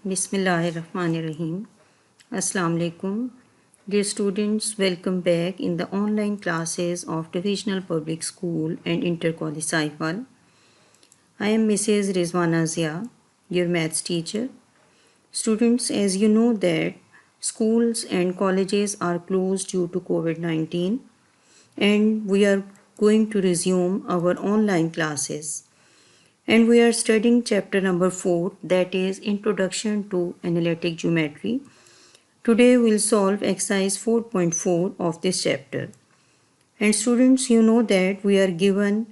Bismillahirrahmanirrahim. Assalamu alaikum. Dear students, welcome back in the online classes of Divisional Public School and Inter-College Sahiwal. I am Mrs. Rizwana Zia, your maths teacher. Students, as you know that schools and colleges are closed due to COVID-19 and we are going to resume our online classes. And we are studying chapter number 4, that is Introduction to Analytic Geometry. Today we'll solve exercise 4.4 of this chapter. And students, you know that we are given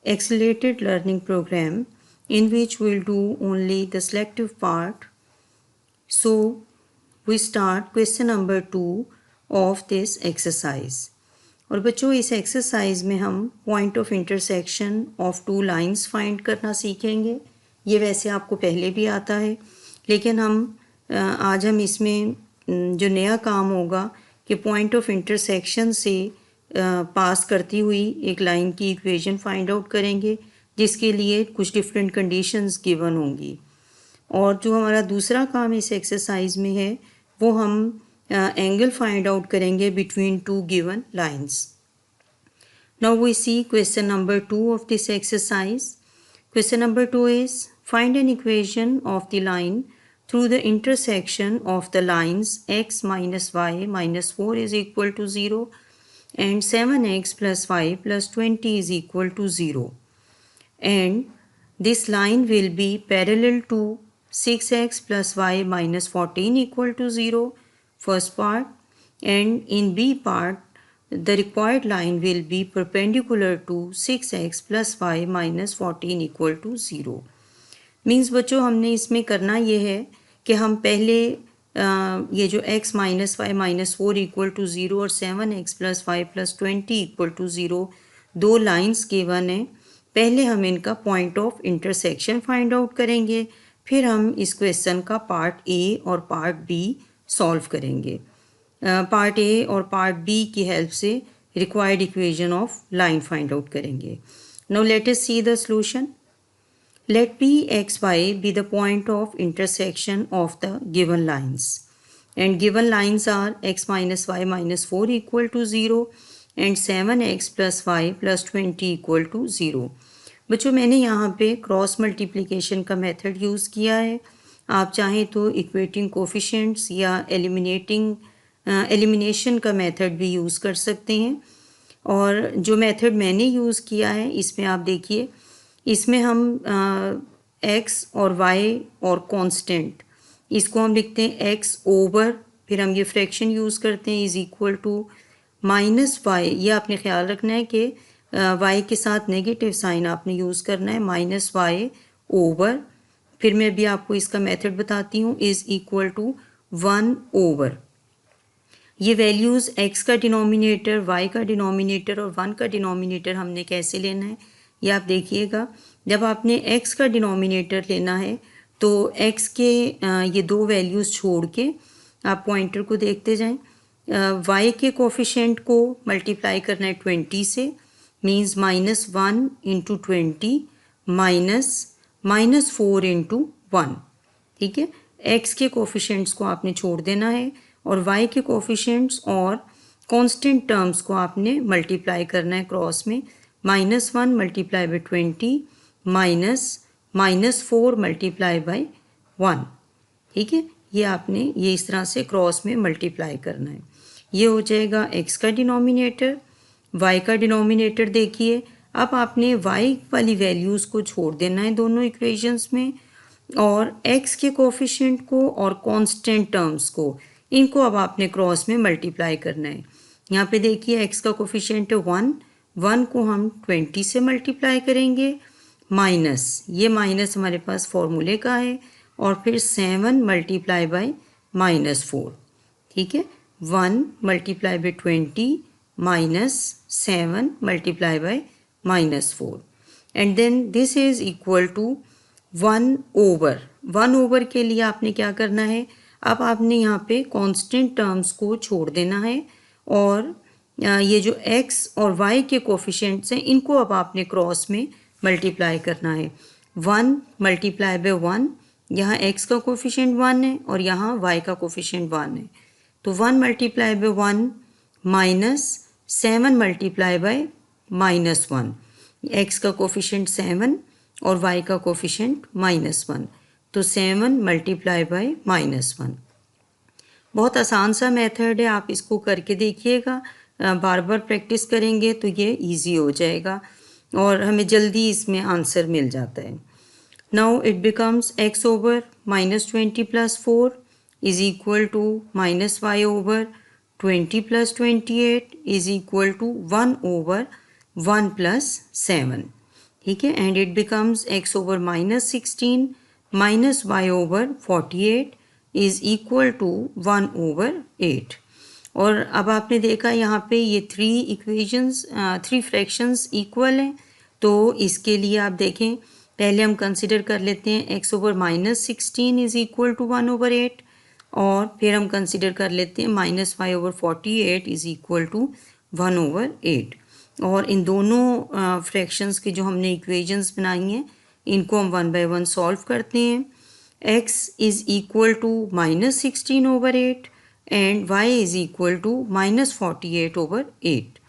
accelerated learning program in which we'll do only the selective part. So we start question number 2 of this exercise. और बच्चों इस exercise में हम point of intersection of two lines find करना सीखेंगे। ये वैसे आपको पहले भी आता है, लेकिन आज हम इसमें जो नया काम होगा कि पॉइंट ऑफ इंटरसेक्शन से पास करती हुई एक लाइन की इक्वेशन फाइंड आउट करेंगे, जिसके लिए कुछ डिफरेंट कंडीशंस गिवन होंगी। और जो हमारा दूसरा काम इस एक्सरसाइज में है वो हम angle find out करेंगे between two given lines. Now we see question number 2 of this exercise. Question number 2 is find an equation of the line through the intersection of the lines x minus y minus 4 is equal to 0 and 7x plus y plus 20 is equal to 0. And this line will be parallel to 6x plus y minus 14 equal to 0. First part, and in B part the required line will be perpendicular to 6x plus y minus 14 equal to 0. Means बच्चों हमने इसमें करना ये है कि हम पहले ये जो x minus Y minus 4 equal to 0 और 7x plus Y plus 20 equal to 0 दो लाइंस गिवन हैं। पहले हम इनका point of intersection find out करेंगे, फिर हम इस क्वेश्चन का पार्ट ए और पार्ट बी सॉल्व करेंगे। पार्ट ए और पार्ट बी की हेल्प से required equation of line find out करेंगे। Now let us see the solution. Let P X Y B the point of intersection of the given lines and given lines are x minus Y minus 4 equal to 0 and 7x plus Y plus 20 equal to 0। बच्चों मैंने यहाँ पे cross multiplication का method use किया है। आप चाहें तो इक्वेटिंग कोफिशिएंट्स या एलिमिनेशन का मेथड भी यूज़ कर सकते हैं। और जो मेथड मैंने यूज़ किया है इसमें आप देखिए, इसमें हम x और y और कांस्टेंट इसको हम लिखते हैं x ओवर, फिर हम ये फ्रैक्शन यूज़ करते हैं is equal to minus y. ये आपने ख्याल रखना है कि y के साथ नेगेटिव साइन आपने यूज़ करना है, माइनस वाई ओवर, फिर मैं भी आपको इसका मेथड बताती हूँ, इज़ इक्वल टू 1 ओवर। ये वैल्यूज़ x का डिनोमिनेटर, y का डिनोमिनेटर और 1 का डिनोमिनेटर हमने कैसे लेना है ये आप देखिएगा। जब आपने x का डिनोमिनेटर लेना है तो x के ये दो वैल्यूज़ छोड़ के आप पॉइंटर को देखते जाएं। y के कोफिशिएंट को मल्टीप्लाई करना है 20 से, मीन्स -1 इंटू 20 माइनस 4 इंटू 1। ठीक है, x के कोफिशिएंट्स को आपने छोड़ देना है और y के कोफिशिएंट्स और कांस्टेंट टर्म्स को आपने मल्टीप्लाई करना है क्रॉस में। -1 multiply by 20 minus 4 multiply by 1। ठीक है, ये आपने ये इस तरह से क्रॉस में मल्टीप्लाई करना है। ये हो जाएगा x का डिनोमिनेटर, y का डिनोमिनेटर देखिए। अब आपने y वाली वैल्यूज़ को छोड़ देना है दोनों इक्वेशंस में, और x के कोफिशिएंट को और कांस्टेंट टर्म्स को, इनको अब आपने क्रॉस में मल्टीप्लाई करना है। यहाँ पे देखिए x का कोफिशिएंट है 1 को हम 20 से मल्टीप्लाई करेंगे, माइनस ये माइनस हमारे पास फॉर्मूले का है, और फिर 7 मल्टीप्लाई बाई -4। ठीक है, 1 multiply by 20 minus 7 multiply by -4 and then this is equal to 1 over. 1 over के लिए आपने क्या करना है, अब आपने यहाँ पे कांस्टेंट टर्म्स को छोड़ देना है और ये जो x और y के कोफिशिएंट्स हैं इनको अब आपने क्रॉस में मल्टीप्लाई करना है। 1 मल्टीप्लाई बाई 1 यहाँ x का कोफिशिएंट 1 है और यहाँ y का कोफिशिएंट 1 है, तो 1 multiply by 1 minus 7 multiply by -1। x का कोफिशिएंट 7 और y का कोफिशिएंट -1, तो 7 मल्टीप्लाई बाय -1। बहुत आसान सा मेथड है, आप इसको करके देखिएगा, बार बार प्रैक्टिस करेंगे तो ये इजी हो जाएगा और हमें जल्दी इसमें आंसर मिल जाता है। Now it becomes x over -20 + 4 is equal to -y over 20 + 28 is equal to 1 over 1 + 7। ठीक है, and it becomes x over -16 -y over 48 is equal to 1 over 8। और अब आपने देखा यहाँ पे ये 3 फ्रैक्शंस इक्वल हैं, तो इसके लिए आप देखें, पहले हम कंसिडर कर लेते हैं x over -16 is equal to 1 over 8, और फिर हम कंसिडर कर लेते हैं -y over 48 is equal to 1 over 8। और इन दोनों फ्रैक्शंस की जो हमने इक्वेशंस बनाई हैं, इनको हम 1 बाय 1 सॉल्व करते हैं। x is equal to -16 over 8 and y is equal to -48 over 8।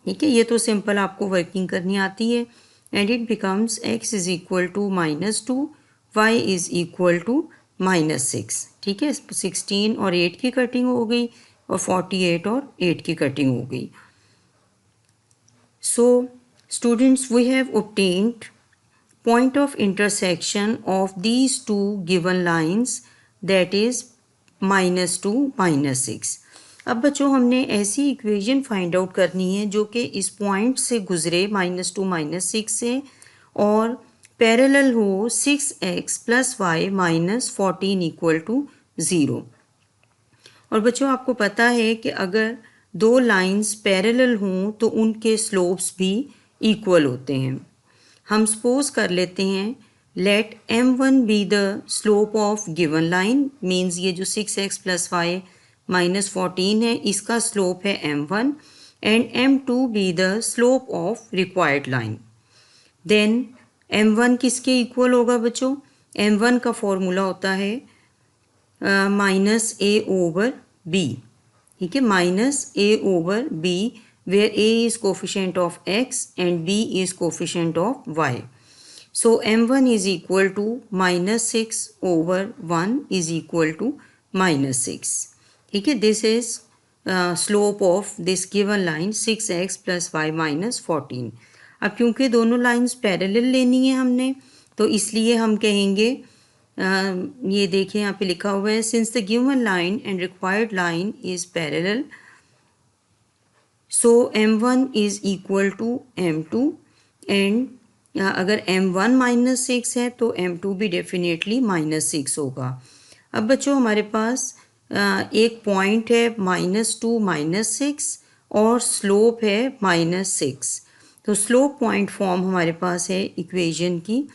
ठीक है, ये तो सिंपल आपको वर्किंग करनी आती है। And it becomes x is equal to -2, y is equal to -6। ठीक है, 16 और 8 की कटिंग हो गई और 48 और 8 की कटिंग हो गई। So students, we have obtained point of intersection of these two given lines, that is -2 -6। अब बच्चों हमने ऐसी इक्वेशन फाइंड आउट करनी है जो कि इस पॉइंट से गुजरे -2 -6 से और पैरेलल हो 6x + y - 14 इक्वल टू 0। और बच्चों आपको पता है कि अगर दो लाइंस पैरेलल हों तो उनके स्लोप्स भी इक्वल होते हैं। हम सपोज कर लेते हैं, let m1 be the slope of given line, means ये जो 6x + y - 14 है, इसका स्लोप है m1, and m2 be the slope of required line. Then m1 किसके इक्वल होगा बच्चों? m1 का फॉर्मूला होता है -a ओवर b। ठीक है, -a over b, where a is coefficient of x and b is coefficient of y. So m1 is equal to -6 over 1 is equal to -6. ठीक है, this is slope of this given line 6x + y - 14। अब क्योंकि दोनों lines parallel लेनी है हमने, तो इसलिए हम कहेंगे, ये देखिए यहाँ पे लिखा हुआ है, since the given line and required line is parallel, so m1 is equal to m2, and अगर m1 -6 है तो m2 भी डेफिनेटली -6 होगा। अब बच्चों हमारे पास एक पॉइंट है -2 -6 और स्लोप है -6, तो स्लोप पॉइंट फॉर्म हमारे पास है इक्वेशन की,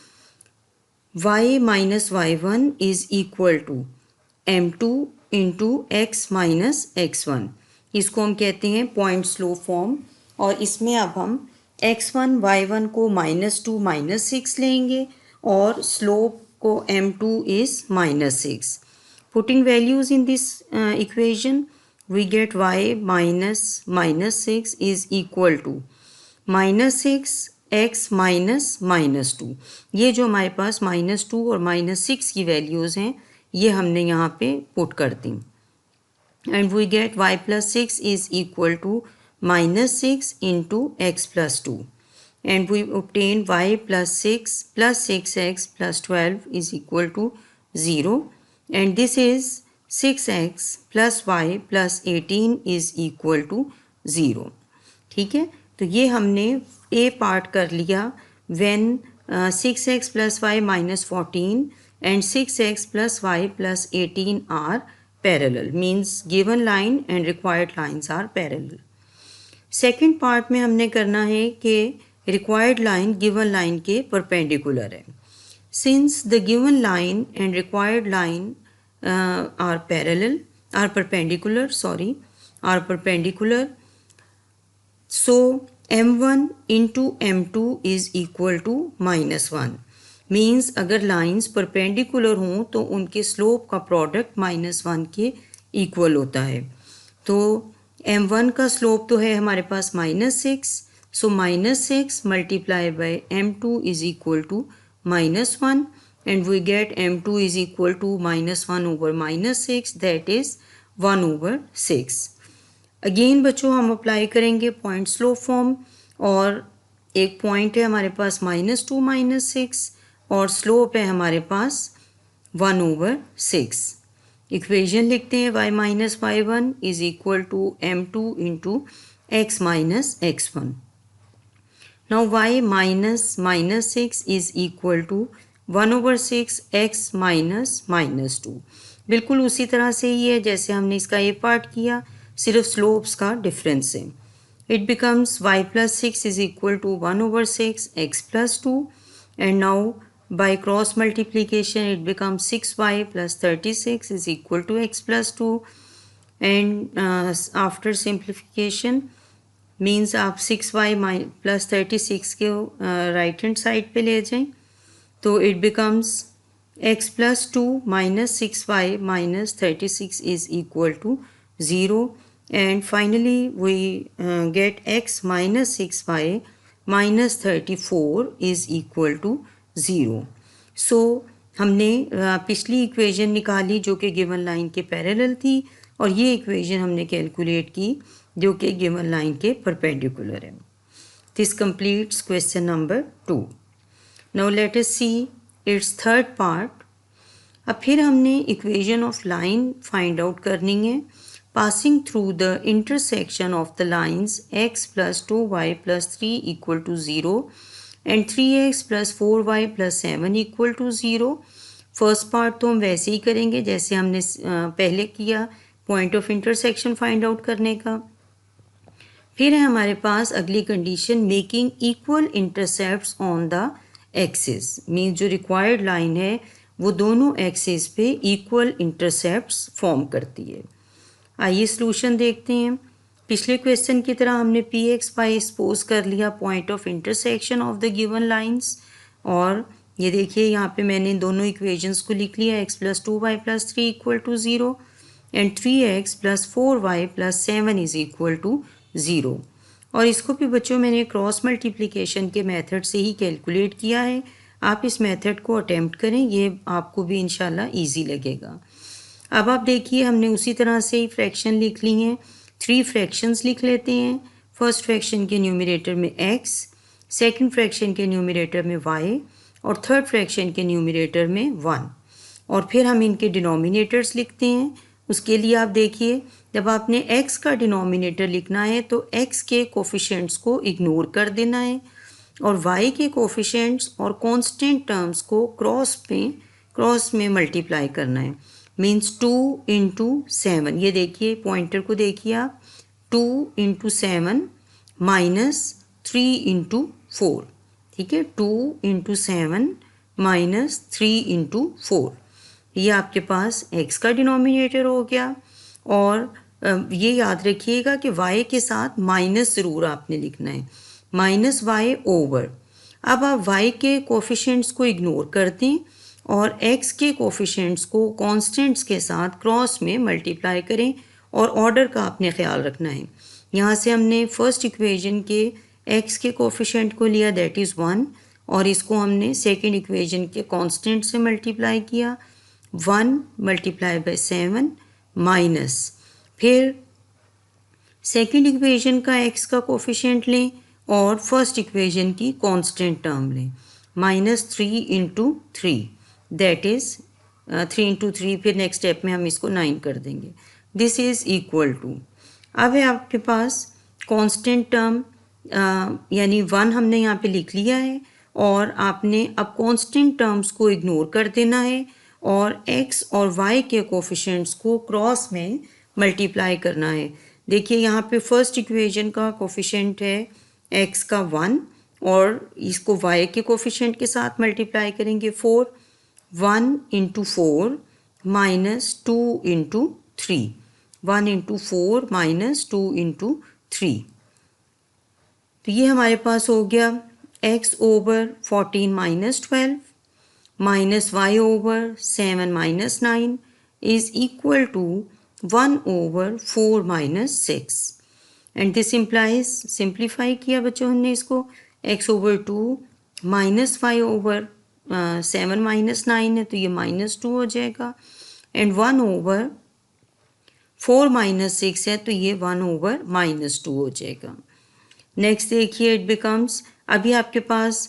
y - y1 is equal to m2 into x - x1। इसको हम कहते हैं पॉइंट स्लोप फॉर्म, और इसमें अब हम x1 y1 को -2 -6 लेंगे और स्लोप को m2 is -6। Putting values in this equation we get y -6 is equal to -6 x -2। ये जो हमारे पास -2 और -6 की वैल्यूज़ हैं, ये हमने यहाँ पे पुट कर दी, and we get y + 6 is equal to -6 into x + 2, and we obtain y + 6 + 6x + 12 is equal to 0, and this is 6x + y + 18 is equal to 0। ठीक है, तो ये हमने ए पार्ट कर लिया, when 6x + y - 14 and 6x + y + 18 are parallel, means given line and required lines are parallel. Second part में हमने करना है कि रिक्वायर्ड लाइन गिवन लाइन के परपेंडिकुलर है। Since the given line and required line are perpendicular, so m1 into m2 is equal to -1, means अगर lines perpendicular हों तो उनके स्लोप का प्रोडक्ट -1 के इक्वल होता है। तो m1 का स्लोप तो है हमारे पास -6, so -6 multiply by m2 is equal to -1 and we get m2 is equal to -1 over -6, that is 1 over 6। Again बच्चों हम अप्लाई करेंगे पॉइंट स्लोप फॉर्म, और एक पॉइंट है हमारे पास -2 -6 और स्लोप है हमारे पास 1 over 6। इक्वेशन लिखते हैं y minus y1 is equal to m2 into x minus x1। Now y minus -6 is equal to 1 over 6 x minus -2। बिल्कुल उसी तरह से ही है जैसे हमने इसका ए पार्ट किया, सिर्फ स्लोप्स का डिफरेंस है। It becomes y plus 6 is equal to 1 over 6 x plus 2, and now by cross multiplication it becomes 6y plus 36 is equal to x plus 2, and after simplification means आप 6y plus 36 के right hand side पे ले जाएं तो it becomes x plus 2 minus 6y minus 36 is equal to 0, and finally we get x minus 6y minus 34 is equal to 0। सो हमने पिछली equation निकाली जो कि गिवन लाइन के पैरेलल थी, और ये इक्वेशन हमने कैलकुलेट की जो कि गिवन लाइन के परपेंडिकुलर है। This completes question number 2। Now let us see it's third part. अब फिर हमने equation of line find out करनी है passing through the intersection of the lines x plus 2y plus 3 equal to 0 and 3x plus 4y plus 7 equal to 0। First part तो हम वैसे ही करेंगे जैसे हमने पहले किया, point of intersection find out करने का। फिर है हमारे पास अगली condition making equal intercepts on the axis, means जो रिक्वायर्ड लाइन है वो दोनों एक्सिस पे इक्वल इंटरसेप्ट्स फॉर्म करती है। आइए सॉल्यूशन देखते हैं। पिछले क्वेश्चन की तरह हमने पी एक्स वाई एक्सपोज कर लिया point of intersection of the given lines, और ये देखिए यहाँ पे मैंने दोनों इक्वेशंस को लिख लिया, x plus 2y plus 3 equal to 0 and 3x plus 4y plus 7 is equal to 0। और इसको भी बच्चों मैंने क्रॉस मल्टीप्लिकेशन के मेथड से ही कैलकुलेट किया है। आप इस मेथड को अटेम्प्ट करें, ये आपको भी इंशाल्लाह ईजी लगेगा। अब आप देखिए हमने उसी तरह से ही फ्रैक्शन लिख ली हैं, 3 फ्रैक्शंस लिख लेते हैं। फर्स्ट फ्रैक्शन के न्यूमरेटर में x, सेकंड फ्रैक्शन के न्यूमरेटर में y और थर्ड फ्रैक्शन के न्यूमरेटर में 1, और फिर हम इनके डिनोमिनेटर्स लिखते हैं। उसके लिए आप देखिए जब आपने x का डिनोमिनेटर लिखना है तो x के कोफिशिएंट्स को इग्नोर कर देना है और y के कोफिशिएंट्स और कांस्टेंट टर्म्स को क्रॉस में मल्टीप्लाई करना है, मीन्स 2 इंटू 7। ये देखिए पॉइंटर को देखिए आप, 2 इंटू 7 माइनस 3 इंटू 4, ठीक है, 2 इंटू 7 माइनस 3 इंटू 4। ये आपके पास x का डिनोमिनेटर हो गया, और ये याद रखिएगा कि y के साथ माइनस ज़रूर आपने लिखना है, माइनस y ओवर। अब आप y के कोफिशिएंट्स को इग्नोर कर दें और x के कोफिशिएंट्स को कांस्टेंट्स के साथ क्रॉस में मल्टीप्लाई करें, और ऑर्डर का आपने ख्याल रखना है। यहाँ से हमने फर्स्ट इक्वेशन के x के कोफिशिएंट को लिया, दैट इज़ 1, और इसको हमने सेकंड इक्वेशन के कांस्टेंट से मल्टीप्लाई किया, 1 मल्टीप्लाई बाय 7 माइनस, फिर सेकंड इक्वेशन का x का कोफिशिएंट लें और फर्स्ट इक्वेशन की कांस्टेंट टर्म लें, -3 इंटू 3, दैट इज़ 3 इंटू 3, फिर नेक्स्ट स्टेप में हम इसको 9 कर देंगे। दिस इज़ इक्वल टू, अब है आपके पास कांस्टेंट टर्म यानी 1 हमने यहाँ पे लिख लिया है, और आपने अब कांस्टेंट टर्म्स को इग्नोर कर देना है और x और y के कोफिशिएंट्स को क्रॉस में मल्टीप्लाई करना है। देखिए यहाँ पे फर्स्ट इक्वेशन का कोफिशिएंट है x का 1, और इसको y के कोफिशिएंट के साथ मल्टीप्लाई करेंगे 4, 1 into 4 minus 2 into 3, 1 into 4 minus 2 into 3। तो ये हमारे पास हो गया x over 14 minus 12, minus y over 7 minus 9 is equal to 1 over 4 minus 6. And this implies, simplify किया बच्चों हमने इसको, x over 2 minus y over 7 minus 9 है तो ये minus 2 हो जाएगा, and 1 over 4 minus 6 है तो ये 1 over minus 2 हो जाएगा. नेक्स्ट देखिए, इट बिकम्स, अभी आपके पास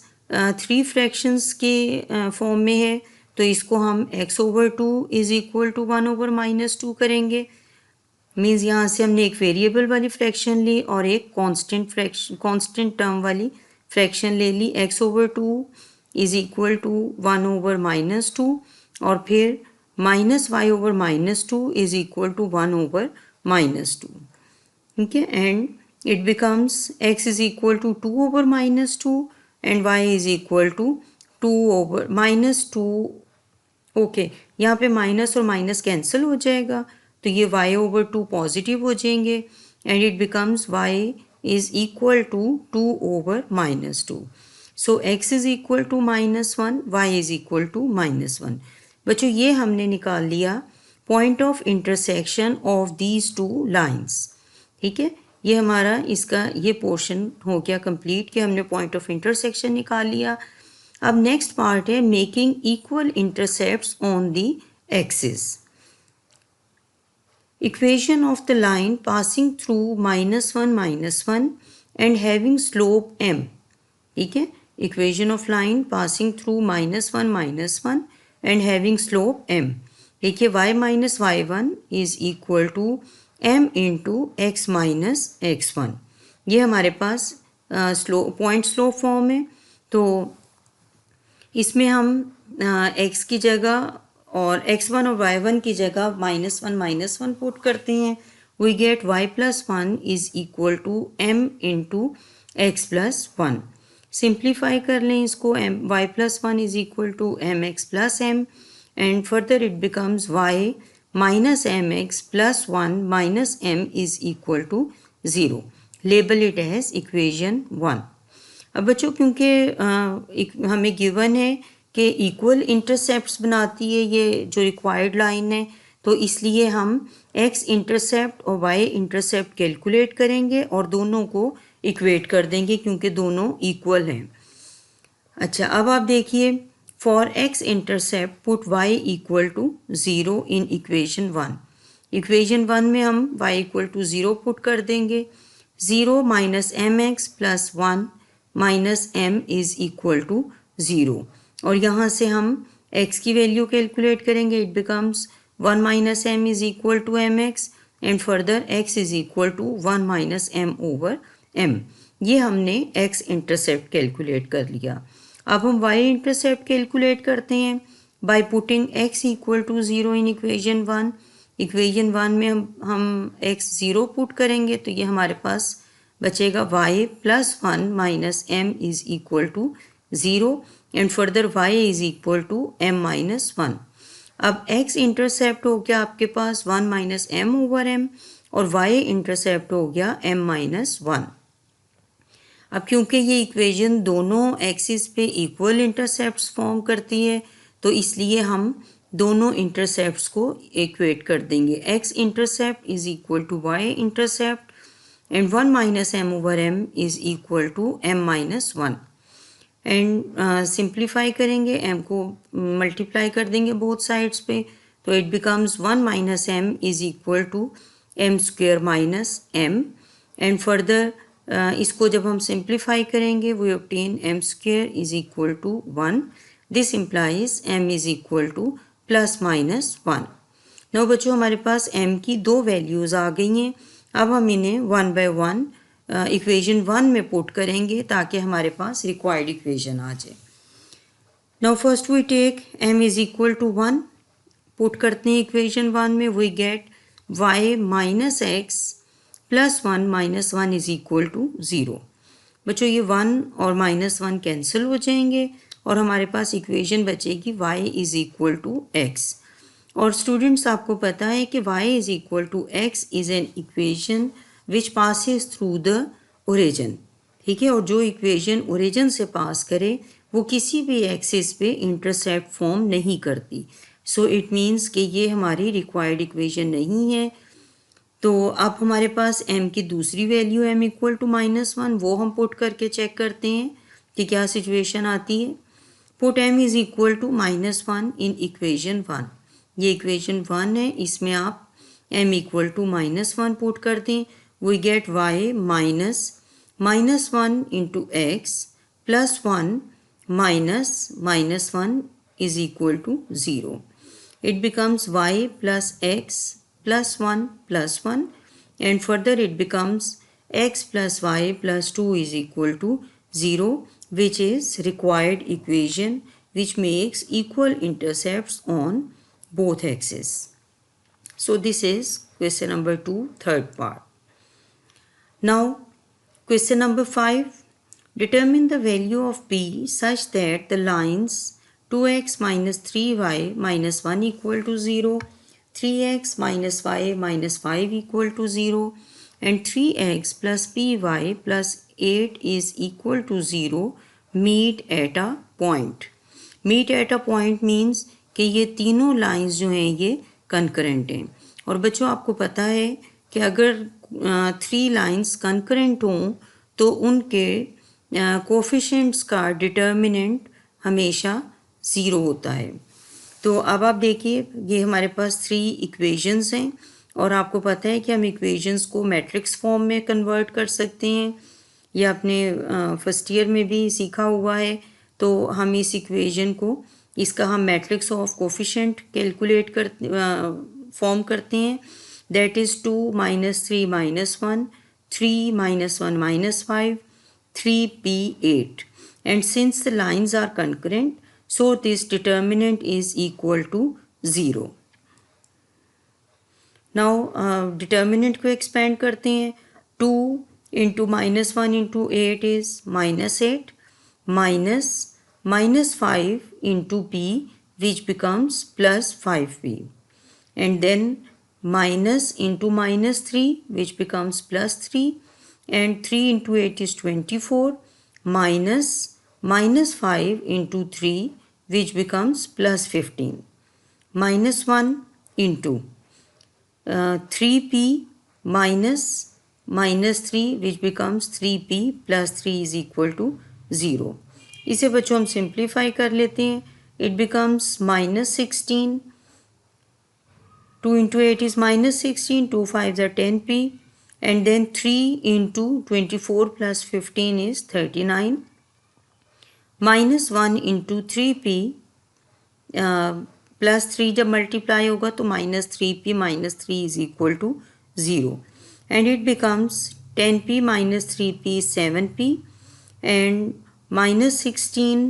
3 फ्रैक्शंस के फॉर्म में है तो इसको हम x over 2 is equal to 1 over minus 2 करेंगे. मीन्स यहाँ से हमने एक वेरिएबल वाली फ्रैक्शन ली और एक कांस्टेंट टर्म वाली फ्रैक्शन ले ली. x over 2 is equal to 1 over minus 2 और फिर minus y over minus 2 is equal to 1 over minus 2. ठीक है, and it becomes x is equal to 2 over minus 2 and y is equal to 2 over minus 2. Okay, यहाँ पे minus और minus cancel हो जाएगा तो ये y over 2 पॉजिटिव हो जाएंगे and it becomes y is equal to 2 over minus 2. So x is equal to minus 1, y is equal to minus 1. बच्चों ये हमने निकाल लिया point of intersection of these two lines. ठीक है, ये हमारा इसका ये पोर्शन हो गया कंप्लीट कि हमने पॉइंट ऑफ इंटरसेक्शन निकाल लिया. अब नेक्स्ट पार्ट है making equal intercepts on the axis. Equation of the line passing through -1 and having slope m. ठीक है, equation of line passing through -1 and having slope m. देखिए y minus y1 is equal to m into x minus x1. ये हमारे पास point slope form है तो इसमें हम x की जगह और x1 और y1 की जगह -1 पुट करते हैं. We get y plus 1 is equal to m into x plus 1. Simplify कर लें इसको, y plus 1 is equal to mx plus m and further it becomes y minus mx plus 1 minus m is equal to 0. Label it as equation 1. अब बच्चों क्योंकि हमें given है कि equal intercepts बनाती है ये जो रिक्वायर्ड लाइन है तो इसलिए हम x इंटरसेप्ट और y इंटरसेप्ट कैलकुलेट करेंगे और दोनों को इक्वेट कर देंगे क्योंकि दोनों इक्वल हैं. अच्छा, अब आप देखिए, for x intercept put y equal to 0 in equation 1. Equation 1 में हम y equal to 0 पुट कर देंगे. 0 minus mx plus 1 minus m is equal to 0. और यहाँ से हम x की वैल्यू कैलकुलेट करेंगे. It becomes 1 minus m is equal to mx and further x is equal to 1 minus m over m. ये हमने x intercept कैलकुलेट कर लिया. अब हम y इंटरसेप्ट कैलकुलेट करते हैं by putting x equal to 0 in equation 1. Equation 1 में हम x 0 पुट करेंगे तो ये हमारे पास बचेगा y plus 1 minus m is equal to 0 and further y is equal to m minus 1. अब x इंटरसेप्ट हो गया आपके पास 1 minus m over m और y इंटरसेप्ट हो गया m minus 1. अब क्योंकि ये इक्वेशन दोनों एक्सिस पे इक्वल इंटरसेप्ट्स फॉर्म करती है तो इसलिए हम दोनों इंटरसेप्ट्स को इक्वेट कर देंगे. x intercept is equal to y intercept and 1 minus m over m is equal to m minus 1. And simplify करेंगे, m को मल्टीप्लाई कर देंगे बोथ साइड्स पे तो it becomes 1 minus m is equal to m square minus m and further इसको जब हम simplify करेंगे we obtain m square is equal to 1. This implies m is equal to plus minus 1. No बच्चों, हमारे पास m की दो values आ गई हैं. अब हम इन्हें 1 by 1 इक्वेशन 1 में पुट करेंगे ताकि हमारे पास रिक्वायर्ड इक्वेशन आ जाए. Now first we take m is equal to 1 put करते हैं इक्वेशन 1 में. We get y minus x plus 1 minus 1 is equal to 0. बच्चों ये 1 और माइनस 1 कैंसिल हो जाएंगे और हमारे पास इक्वेशन बचेगी y is equal to x. और स्टूडेंट्स आपको पता है कि y is equal to x is an equation which passes through the origin. ठीक है, और जो इक्वेशन ओरिजिन से पास करे वो किसी भी एक्सिस पे इंटरसेप्ट फॉर्म नहीं करती। सो इट मीन्स कि ये हमारी रिक्वायर्ड इक्वेशन नहीं है। तो अब हमारे पास m की दूसरी वैल्यू m इक्वल टू -1, वो हम पुट करके चेक करते हैं कि क्या सिचुएशन आती है। Put m is equal to -1 in equation 1। ये इक्वेशन 1 है, इसमें आप m इक्वल टू -1 पुट कर दें। We get y -1 into x plus 1 -1 is equal to 0. It becomes y plus x plus 1 plus 1, and further it becomes x plus y plus 2 is equal to 0, which is required equation which makes equal intercepts on both axes. So this is question number 2, third part. Now question number 5. Determine the value of p such that the lines 2x minus 3y minus 1 equal to 0, 3x minus y minus 5 equal to 0, and 3x plus py plus 8 is equal to 0 meet at a point. Meet at a point means कि ये तीनों lines जो हैं ये concurrent हैं। और बच्चों आपको पता है कि अगर 3 लाइंस कंकरेंट हों तो उनके कोफिशिएंट्स का डिटर्मिनेंट हमेशा 0 होता है। तो अब आप देखिए, ये हमारे पास 3 इक्वेशंस हैं और आपको पता है कि हम इक्वेशंस को मैट्रिक्स फॉर्म में कन्वर्ट कर सकते हैं। यह आपने फर्स्ट ईयर में भी सीखा हुआ है। तो हम इस इक्वेशन को, इसका हम matrix of coefficient calculate form करते हैं। That is 2 - 3 - 1, 3 - 1 - 5, 3p8, and since the lines are concurrent, so this determinant is equal to 0. Now determinant को expand करते हैं। 2 into -1 into 8 is -8, minus -5 into p, which becomes plus 5p, and then minus into -3, which becomes plus 3, and 3 into 8 is 24, minus -5 into 3, which becomes plus 15, minus 1 into 3p minus -3, which becomes 3p plus 3 is equal to 0. इसे बच्चों हम simplify कर लेते हैं। It becomes -16, 2 into 8 is -16, 2 5s are 10p, and then 3 into 24 plus 15 is 39, minus 1 into 3p plus 3 जब multiply होगा तो -3p minus 3 is equal to 0, and it becomes 10p minus 3p is 7p, and -16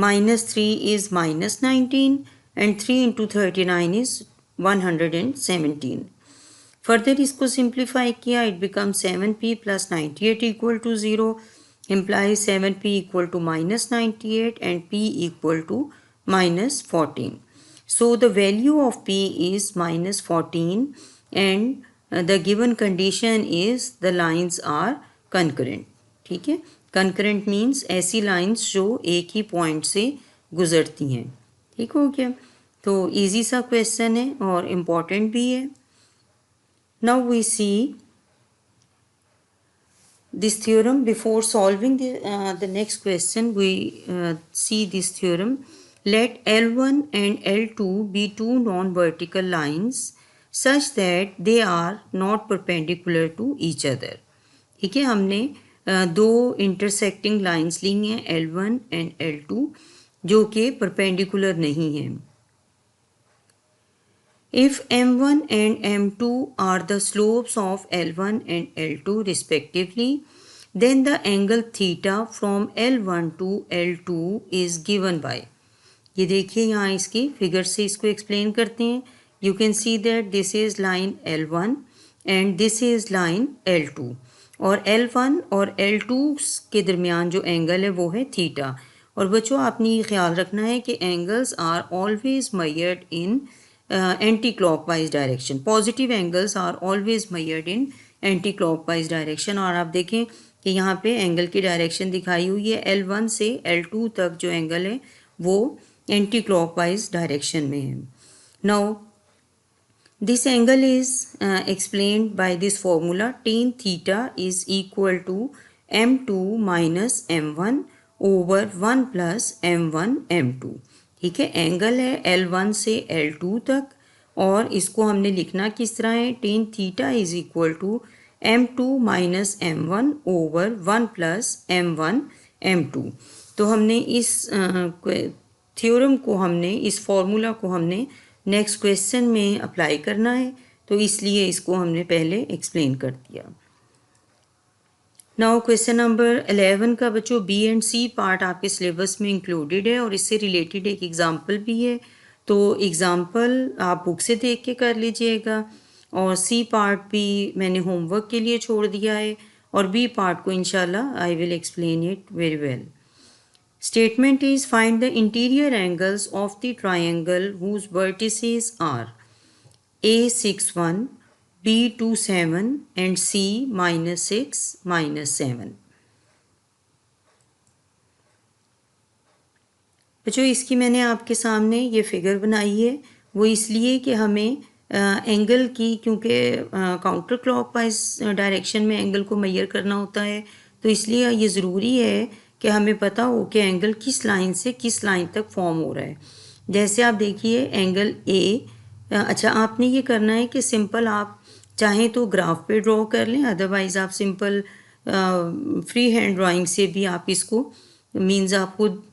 minus 3 is -19, and 3 into 39 is 117. Further इसको simplify किया, it become 7p plus 98 equal to 0, implies 7p equal to -98 and p equal to -14. So the value of p is -14, and the given condition is the lines are concurrent. ठीक है, concurrent means ऐसी lines जो एक ही point से गुजरती हैं। ठीक हो गया, तो इजी सा क्वेश्चन है और इम्पॉर्टेंट भी है। Now we see this theorem. Before solving the next question, we see this theorem. Let L1 and L2 be two non-vertical lines such that they are not perpendicular to each other. ठीक है, हमने दो intersecting lines ली हैं L1 and L2 जो कि perpendicular नहीं हैं। If m1 and m2 are the slopes of L1 and L2 respectively, then the angle theta from L1 to L2 is given by, ये देखिए यहाँ इसकी फिगर से इसको एक्सप्लेन करते हैं। You can see that this is line L1 and this is line L2, और L1 और L2 के दरमियान जो एंगल है वो है थीटा। और बच्चों आपने ये ख्याल रखना है कि angles are always measured in anti-clockwise direction. Positive angles are always measured in anti clockwise direction. और आप देखें कि यहाँ पे एंगल की डायरेक्शन दिखाई हुई है, L1 से L2 तक जो एंगल है वो एंटी क्लॉकवाइज डायरेक्शन में है। Now this angle is explained by this formula tan theta is equal to m2 minus m1 over 1 plus m1 m2। ठीक है, एंगल है L1 से L2 तक और इसको हमने लिखना किस तरह है, tan theta is equal to m2 minus m1 over 1 plus m1 m2। तो हमने इस थ्योरम को हमने इस फॉर्मूला को हमने नेक्स्ट क्वेश्चन में अप्लाई करना है, तो इसलिए इसको हमने पहले एक्सप्लेन कर दिया। नाउ क्वेश्चन नंबर 11 का बच्चों बी एंड सी पार्ट आपके सिलेबस में इंक्लूडेड है और इससे रिलेटेड एक एग्जाम्पल भी है, तो एग्जाम्पल आप बुक से देख के कर लीजिएगा और सी पार्ट भी मैंने होमवर्क के लिए छोड़ दिया है और बी पार्ट को इंशाल्लाह I will explain it very well. Statement is find the interior angles of the triangle whose vertices are A61, B27 and C -6, -7। बच्चों इसकी मैंने आपके सामने ये फिगर बनाई है, वो इसलिए कि हमें एंगल की, क्योंकि काउंटर क्लॉकवाइज डायरेक्शन में एंगल को मेजर करना होता है, तो इसलिए ये ज़रूरी है कि हमें पता हो कि एंगल किस लाइन से किस लाइन तक फॉर्म हो रहा है। जैसे आप देखिए एंगल ए, अच्छा आपने ये करना है कि सिंपल आप चाहें तो ग्राफ पे ड्रॉ कर लें, अदरवाइज़ आप सिंपल फ्री हैंड ड्राइंग से भी आप इसको मीन्स आप खुद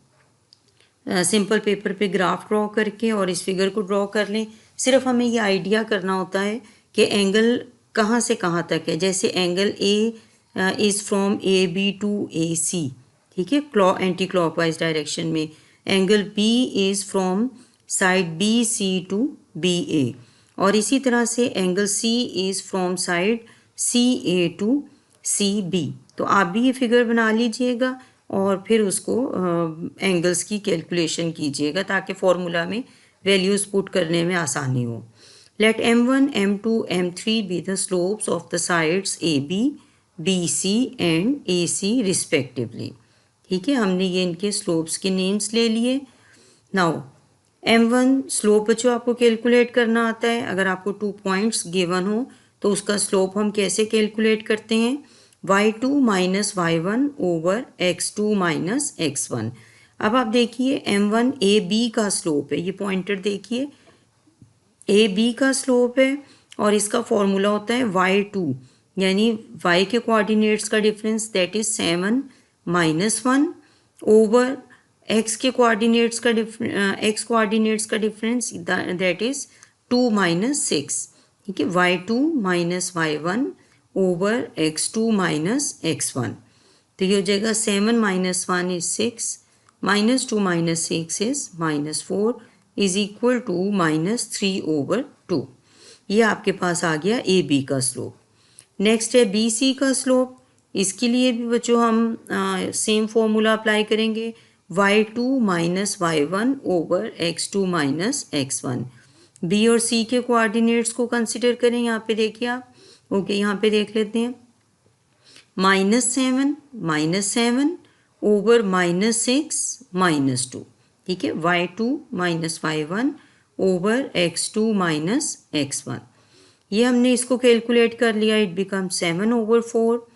सिंपल पेपर पे ग्राफ ड्रॉ करके और इस फिगर को ड्रॉ कर लें। सिर्फ हमें ये आइडिया करना होता है कि एंगल कहाँ से कहाँ तक है। जैसे angle A is from A B to A C, ठीक है, एंटी क्लॉकवाइज डायरेक्शन में। Angle B is from side B C to B A, और इसी तरह से angle C is from side C A to C B. तो आप भी ये फिगर बना लीजिएगा और फिर उसको एंगल्स की कैलकुलेशन कीजिएगा ताकि फॉर्मूला में वैल्यूज़ पुट करने में आसानी हो। Let m1, m2, m3 be the slopes of the sides A B, B C and A C respectively. ठीक है, हमने ये इनके स्लोप्स के नेम्स ले लिए। नाउ m1 स्लोप बच्चों आपको कैलकुलेट करना आता है। अगर आपको 2 पॉइंट्स गिवन हो तो उसका स्लोप हम कैसे कैलकुलेट करते हैं, y2 minus y1 over x2 minus x1। अब आप देखिए m1 ए बी का स्लोप है, ये पॉइंटर देखिए ए बी का स्लोप है और इसका फॉर्मूला होता है y2, यानी y के कोऑर्डिनेट्स का difference that is 7 minus 1 over x के कोऑर्डिनेट्स का x कोऑर्डिनेट्स का डिफरेंस दैट इज 2 माइनस 6। ठीक है, y2 minus y1 over x2 minus x1। तो ये हो जाएगा 7 minus 1 is 6, minus 2 minus 6 is minus 4 is equal to minus 3 over 2। ये आपके पास आ गया ए बी का स्लोप। नेक्स्ट है बी सी का स्लोप। इसके लिए भी बच्चों हम सेम फॉर्मूला अप्लाई करेंगे, y2 minus y1 over x2 minus x1। B और सी के कोऑर्डिनेट्स को कंसिडर करें, यहाँ पे देखिए आप, ओके यहाँ पे देख लेते हैं, -7 ओवर -6 -2। ठीक है, y2 minus y1 over x2 minus x1। ये हमने इसको कैलकुलेट कर लिया, इट बिकम 7 ओवर 4।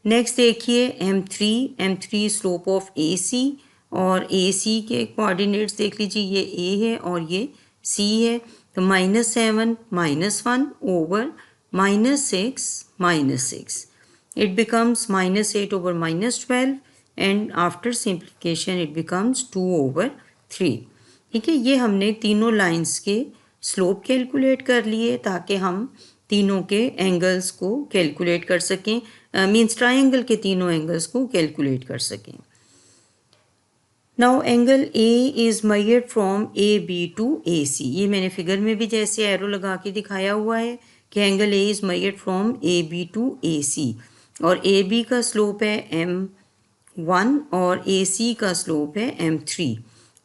नेक्स्ट देखिए m3 slope of A C, और ए सी के कोऑर्डिनेट्स देख लीजिए, ये ए है और ये सी है। तो -7 -1 over -6 it becomes -8 over -12 and after simplification it becomes 2 over 3। ठीक है, ये हमने तीनों लाइंस के स्लोप कैलकुलेट कर लिए ताकि हम तीनों के एंगल्स को कैलकुलेट कर सकें, मीन्स ट्रायंगल के तीनों एंगल्स को कैलकुलेट कर सकें। Now angle A is measured from A B to A C. ये मैंने फिगर में भी जैसे एरो लगा के दिखाया हुआ है कि angle A is measured from A B to A C, और ए बी का स्लोप है m1 और ए सी का स्लोप है m3,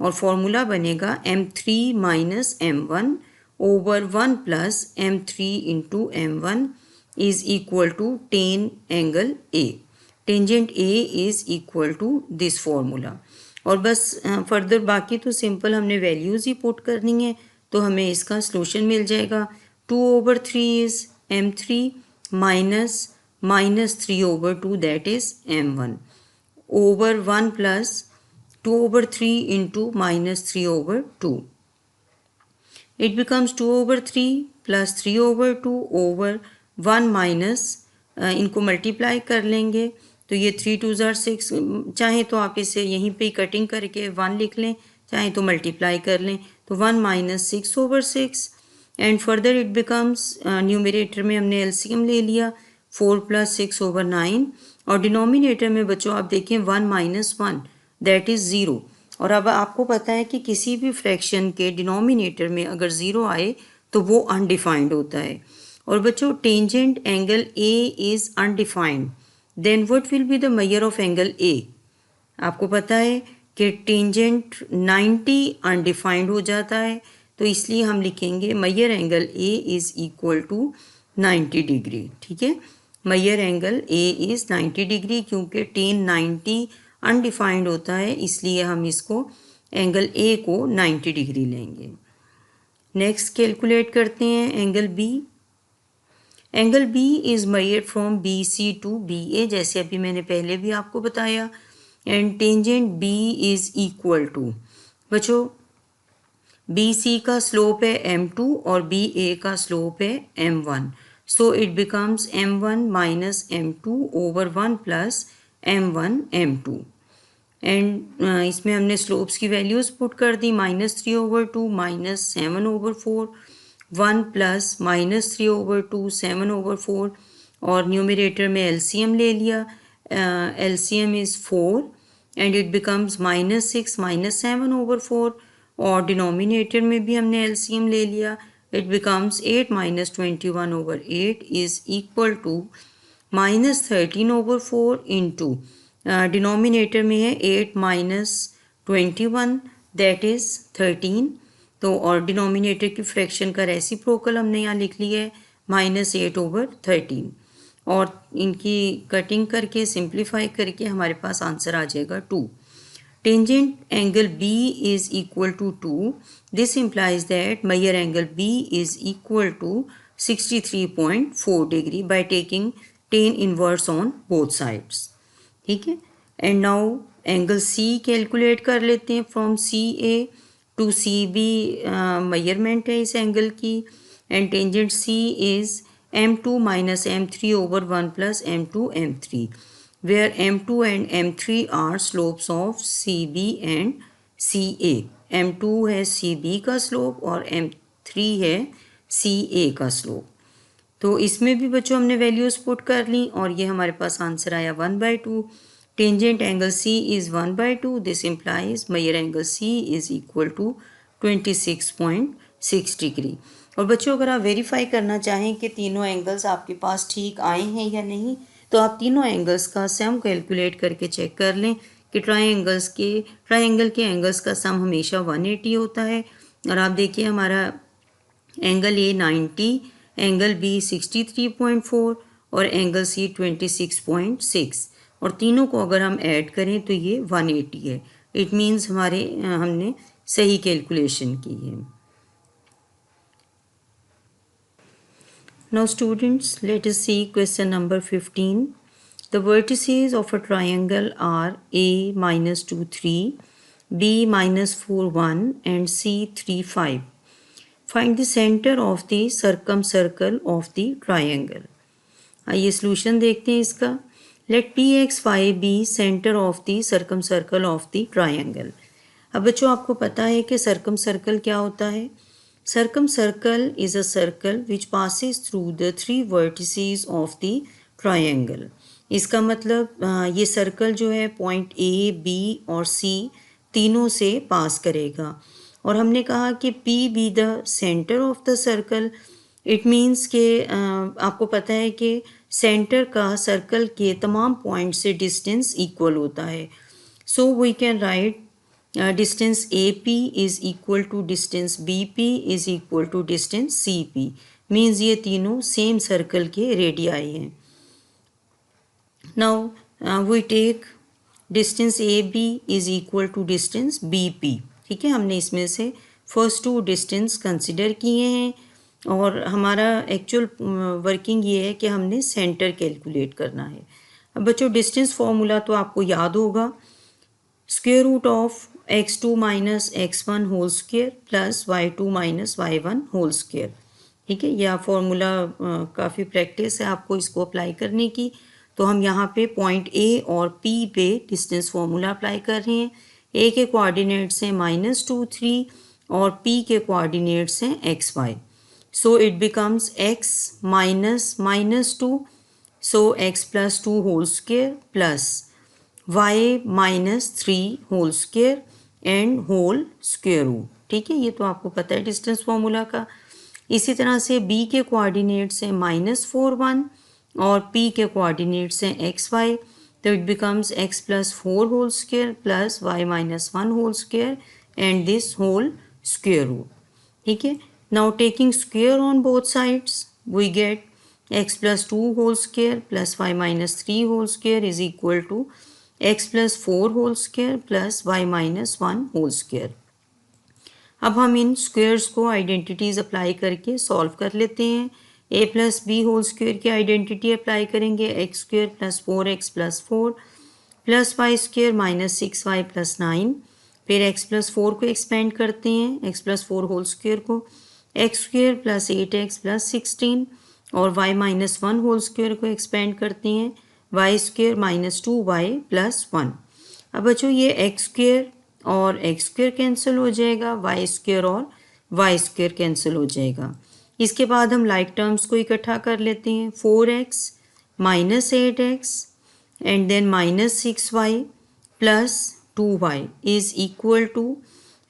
और फॉर्मूला बनेगा m3 minus m1 over 1 plus m3 into m1 is equal to tan angle A. Tangent A is equal to this formula. और बस फर्दर बाकी तो सिंपल हमने वैल्यूज़ ही पुट करनी है, तो हमें इसका सॉल्यूशन मिल जाएगा. 2/3 is m3 minus 3/2 that is m1 over 1 plus 2/3 into minus 3/2. It becomes 2/3 plus 3/2 over 1 minus इनको मल्टीप्लाई कर लेंगे तो ये 3 2 6. चाहे तो आप इसे यहीं पे कटिंग करके 1 लिख लें, चाहे तो मल्टीप्लाई कर लें, तो 1 minus 6/6 and further it becomes numerator में हमने एलसीएम ले लिया 4 plus 6/9 और डिनोमिनेटर में बच्चों आप देखें 1 minus 1 दैट इज़ 0. और अब आपको पता है कि किसी भी फ्रैक्शन के डिनोमिनेटर में अगर ज़ीरो आए तो वो अनडिफाइंड होता है. और बच्चों tangent angle A is undefined, then what will be the measure of angle A. आपको पता है कि टेंजेंट 90 अनडिफाइंड हो जाता है, तो इसलिए हम लिखेंगे measure angle A is equal to 90 degree. ठीक है, measure angle A is 90 degree क्योंकि टेन 90 अनडिफाइंड होता है, इसलिए हम इसको एंगल ए को 90 डिग्री लेंगे. नेक्स्ट कैलकुलेट करते हैं angle B. Angle B is measured from B C to B A, जैसे अभी मैंने पहले भी आपको बताया. And tangent B is equal to, बच्चों बी सी का स्लोप है m2 और बी ए का स्लोप है m1, so it becomes m1 minus m2 over 1 plus m1 m2. And इसमें हमने स्लोप्स की वैल्यूज़ पुट कर दी -3/2 माइनस 7/4 1 प्लस -3/2 7/4 और न्यूमरेटर में एलसीएम ले लिया. LCM is 4 and it becomes -6 minus 7/4 और डिनोमिनेटर में भी हमने एलसीएम ले लिया. It becomes 8 minus 21/8 is equal to -13/4 into denominator में है 8 माइनस 21 दैट इज़ 13. तो और डिनोमिनेटर की फ्रैक्शन का रेसिप्रोकल हमने यहाँ लिख लिया है -8/13 और इनकी कटिंग करके सिंप्लीफाई करके हमारे पास आंसर आ जाएगा 2. Tangent angle B is equal to 2. This implies that measure angle B is equal to 63.4 degree by taking tan inverse on both sides. ठीक है, and now angle C calculate कर लेते हैं. From C A to C B measurement है इस angle की. And tangent C is m2 minus m3 over 1 plus m2 m3 where m2 and m3 are slopes of C B and C A. m2 है C B का slope और m3 है सी ए का slope. तो इसमें भी बच्चों हमने वैल्यूज़ पुट कर ली और ये हमारे पास आंसर आया 1/2. Tangent angle C is 1/2. This implies measure angle C is equal to 26.6 degree. और बच्चों अगर आप वेरीफाई करना चाहें कि तीनों एंगल्स आपके पास ठीक आए हैं या नहीं, तो आप तीनों एंगल्स का सम कैलकुलेट करके चेक कर लें कि ट्राइंगल के एंगल्स का सम हमेशा 180 होता है. और आप देखिए हमारा एंगल ए 90, एंगल बी 63.4 और एंगल सी 26.6 और तीनों को अगर हम ऐड करें तो ये 180 है. इट मीन्स हमने सही कैलकुलेशन की है. Now students, let us see question number 15. The vertices of a triangle are A -2 3, B -4 1 and C 3 5. Find the center of the circumcircle of the triangle. आइए सॉल्यूशन देखते हैं इसका. Let Px be center of the circumcircle of the triangle. अब बच्चों आपको पता है कि circumcircle क्या होता है. Circumcircle is a circle which passes through the 3 vertices of the triangle. इसका मतलब ये सर्कल जो है पॉइंट ए बी और सी तीनों से पास करेगा. और हमने कहा कि P be the center of the circle. It means के आपको पता है कि सेंटर का सर्कल के तमाम पॉइंट से डिस्टेंस इक्वल होता है. So we can write distance AP is equal to distance BP is equal to distance CP. Means ये तीनों सेम सर्कल के रेडियाई हैं। Now we take distance A B is equal to distance B P. ठीक है, हमने इसमें से first to distance consider किए हैं और हमारा एक्चुअल वर्किंग ये है कि हमने सेंटर कैलकुलेट करना है। अब बच्चों डिस्टेंस फॉर्मूला तो आपको याद होगा, square root of x2 minus x1 whole square plus y2 minus y1 whole square. ठीक है, यह फॉर्मूला काफ़ी प्रैक्टिस है आपको इसको अप्लाई करने की। तो हम यहाँ पे पॉइंट ए और पी पे डिस्टेंस फॉर्मूला अप्लाई कर रहे हैं। ए के कोऑर्डिनेट्स हैं -2 3 और पी के कोऑर्डिनेट्स हैं xy। So it becomes x minus -2, so x plus 2 whole square plus y minus 3 whole square and whole square root. ठीक है, ये तो आपको पता है डिस्टेंस फॉर्मूला का। इसी तरह से b के कोऑर्डिनेट्स हैं -4 1 और p के कोऑर्डिनेट्स हैं xy, तो it becomes x plus 4 whole square plus y minus 1 whole square and this whole square root. ठीक है, now taking square on both sides we get x plus 2 whole square plus y minus 3 whole square is equal to x plus 4 whole square plus y minus 1 whole square. अब हम इन squares को identities apply करके solve कर लेते हैं। a plus B whole square की identity apply करेंगे, x square plus 4x plus 4 plus y square minus 6y plus 9। फिर x प्लस 4 को एक्सपेंड करते हैं, x प्लस 4 होल स्क्वायर को, x square plus 8x plus 16 और y माइनस 1 होल स्क्वायर को expand करते हैं, Y square minus 2y plus 1। अब बच्चों ये एक्स स्क्वायर और एक्स स्क्वायर कैंसिल हो जाएगा, वाई स्क्वायर और वाई स्क्वायर कैंसिल हो जाएगा। इसके बाद हम लाइक टर्म्स को इकट्ठा कर लेते हैं, 4x minus 8x and then minus 6y plus 2y is equal to,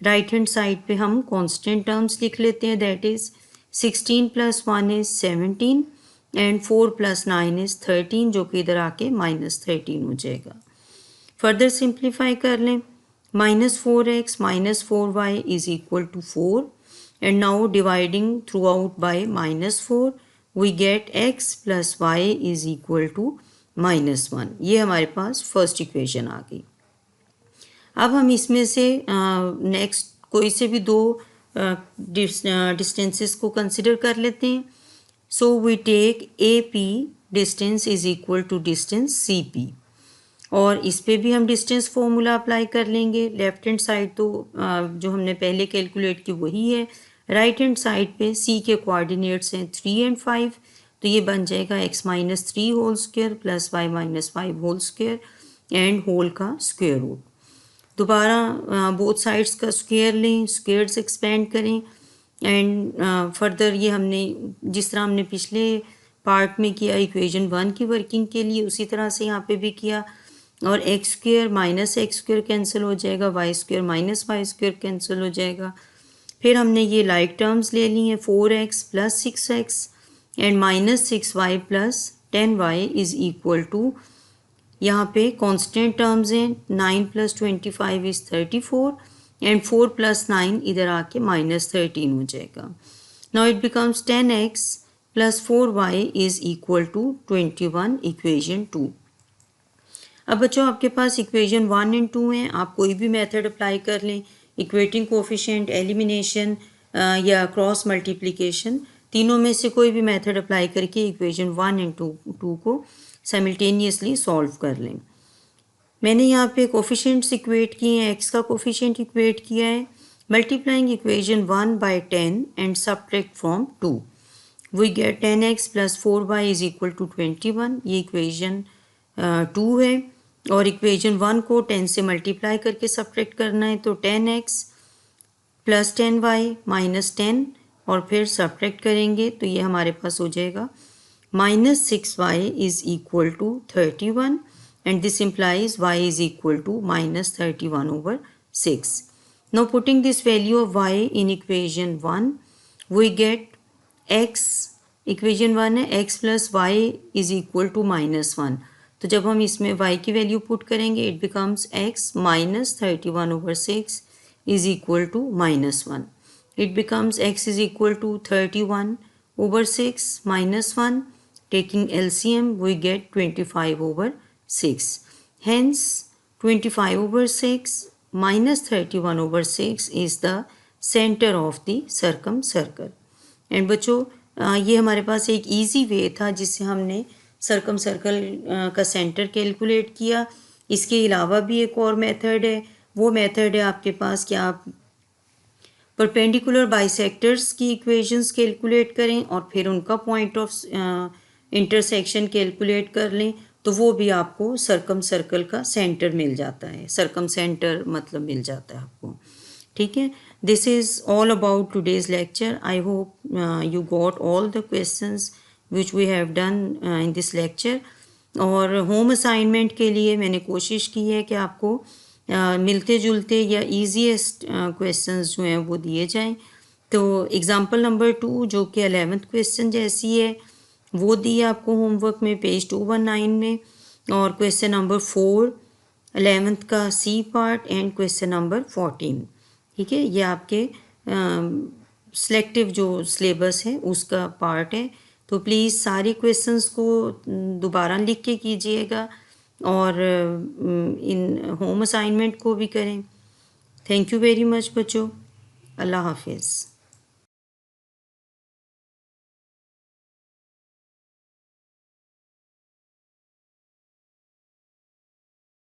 right hand side पे हम कांस्टेंट टर्म्स लिख लेते हैं, that is 16 plus 1 is 17 and 4 plus 9 is 13, जो कि इधर आके -13 हो जाएगा। फर्दर सिंप्लीफाई कर लें, -4x minus 4y is equal to 4 and now dividing throughout by -4 we get x plus y is equal to -1। ये हमारे पास फर्स्ट इक्वेशन आ गई। अब हम इसमें से नेक्स्ट कोई से भी दो डिस्टेंसेस को कंसिडर कर लेते हैं। So we take A P distance is equal to distance C P और इस पे भी हम डिस्टेंस फॉर्मूला अप्लाई कर लेंगे। लेफ्ट हैंड साइड तो जो हमने पहले कैलकुलेट की वही है, राइट हैंड साइड पे c के कोऑर्डिनेट्स हैं 3 एंड 5, तो ये बन जाएगा x minus 3 whole square plus y minus 5 whole square and whole का स्क्वायर रूट। दोबारा बोथ साइड्स का स्क्वायर लें, स्क्वायर्स एक्सपेंड करें एंड फर्दर ये हमने जिस तरह हमने पिछले पार्ट में किया इक्वेशन 1 की वर्किंग के लिए, उसी तरह से यहाँ पे भी किया और x square minus x square cancel हो जाएगा, y square minus y square cancel हो जाएगा। फिर हमने ये लाइक टर्म्स ले ली हैं, 4x plus 6x and minus 6y plus 10y is equal to, यहाँ पे कांस्टेंट टर्म्स हैं, 9 प्लस 25 इज 34 एंड 4 प्लस 9 इधर आके -13 हो जाएगा। Now it becomes 10x plus 4y is equal to 21, equation 2। अब बच्चों आपके पास इक्वेशन 1 एंड 2 हैं, आप कोई भी मेथड अप्लाई कर लें, इक्वेटिंग कोफिशिएंट, एलिमिनेशन या क्रॉस मल्टीप्लिकेशन, तीनों में से कोई भी मेथड अप्लाई करके इक्वेशन 1 एंड 2 को साइमल्टेनियसली सॉल्व कर लें। मैंने यहाँ पे कोफिशिएंट्स इक्वेट किए हैं, x का कोफिशिएंट इक्वेट किया है, multiplying equation 1 by 10 and subtract from 2 we get 10x plus 4y is equal to 21, ये इक्वेशन 2 है और इक्वेशन 1 को 10 से मल्टीप्लाई करके सब्ट्रैक्ट करना है, तो 10x प्लस 10y माइनस 10 और फिर सब्ट्रैक्ट करेंगे तो ये हमारे पास हो जाएगा -6y is equal to 31 and this implies y is equal to -31/6। Now putting this value of y in equation 1 we get x, equation 1 है x plus y is equal to -1, तो जब हम इसमें y की वैल्यू पुट करेंगे it becomes x minus 31/6 is equal to -1। It becomes x is equal to 31 over 6 minus 1. Taking LCM, we get 25 over 6. Hence, 25 over 6 minus 31 over 6 is the center of the circumcircle. And बच्चों ये हमारे पास एक easy way था जिससे हमने सर्कमसर्कल का centre calculate किया. इसके अलावा भी एक और मेथड है. वो मेथड है आपके पास कि आप परपेंडिकुलर बाइसेक्टर्स की इक्वेशंस कैलकुलेट करें और फिर उनका पॉइंट ऑफ इंटरसेक्शन कैलकुलेट कर लें, तो वो भी आपको सर्कमसर्कल का सेंटर मिल जाता है. सर्कम सेंटर मतलब मिल जाता है आपको. ठीक है. This is all about today's lecture. I hope you got all the questions which we have done in this lecture. और होम असाइनमेंट के लिए मैंने कोशिश की है कि आपको मिलते जुलते या ईजीएस्ट क्वेश्चंस जो हैं वो दिए जाएं. तो एग्ज़ाम्पल नंबर 2 जो कि 11th क्वेश्चन जैसी है वो दी है आपको होमवर्क में पेज 219 में. और क्वेश्चन नंबर 4 11th का C part and question number 14. ठीक है. ये आपके सिलेक्टिव जो सिलेबस है उसका पार्ट है. तो प्लीज़ सारे क्वेश्चंस को दोबारा लिख के कीजिएगा और इन होम असाइनमेंट को भी करें. थैंक यू वेरी मच बच्चों. अल्लाह हाफिज़.